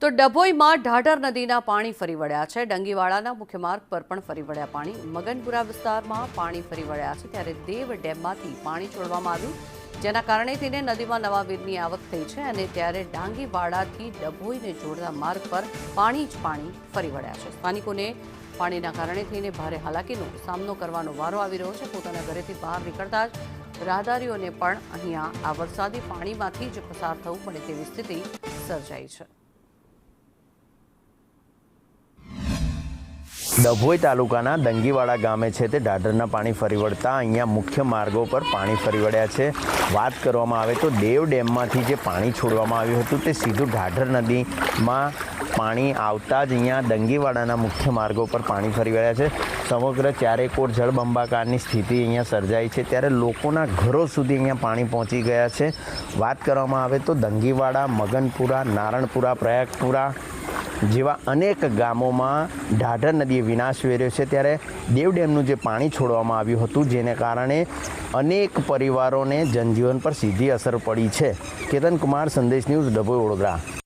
તો ડભોઈમાં ઢાઢર નદીના પાણી ફરી વળ્યા છે। ડંગીવાડાના મુખ્ય માર્ગ પર પણ ફરી વળ્યા પાણી। મગનપુરા વિસ્તારમાં પાણી ફરી વળ્યા છે, ત્યારે દેવ ડેમમાંથી પાણી છોડવામાં આવ્યું, જેના કારણે તેને નદીમાં નવા વીરની આવક થઈ છે અને ત્યારે ડાંગીવાડાથી ડભોઈને જોડતા માર્ગ પર પાણી જ પાણી ફરી વળ્યા છે। સ્થાનિકોને પાણીના કારણે થઈને ભારે હાલાકીનો સામનો કરવાનો વારો આવી રહ્યો છે। પોતાના ઘરેથી બહાર નીકળતા જ રાહદારીઓને પણ અહીંયા આ વરસાદી પાણીમાંથી જ પસાર થવું પડે તેવી સ્થિતિ સર્જાઈ છે। ડભોઈ તાલુકાના દંગીવાડા ગામે છે તે ઢાઢરના પાણી ફરી વળતા અહીંયા મુખ્ય માર્ગો પર પાણી ફરી વળ્યા છે। વાત કરવામાં આવે તો દેવ ડેમમાંથી જે પાણી છોડવામાં આવ્યું હતું તે સીધું ઢાઢર નદીમાં પાણી આવતા જ અહીંયા દંગીવાડાના મુખ્ય માર્ગો પર પાણી ફરી વળ્યા છે। સમગ્ર ચારેકોર જળબંબાકારની સ્થિતિ અહીંયા સર્જાઈ છે, ત્યારે લોકોના ઘરો સુધી અહીંયા પાણી પહોંચી ગયા છે। વાત કરવામાં આવે તો દંગીવાડા, મગનપુરા, નારણપુરા, પ્રયાગપુરા જેવા અનેક ગામોમાં ઢાઢર નદીએ વિનાશ વેર્યો છે, ત્યારે દેવ ડેમનું જે પાણી છોડવામાં આવ્યું હતું જેને કારણે અનેક પરિવારોને જનજીવન પર સીધી અસર પડી છે। કેતન કુમાર, સંદેશ ન્યૂઝ, ડભોઈ, વડોદરા।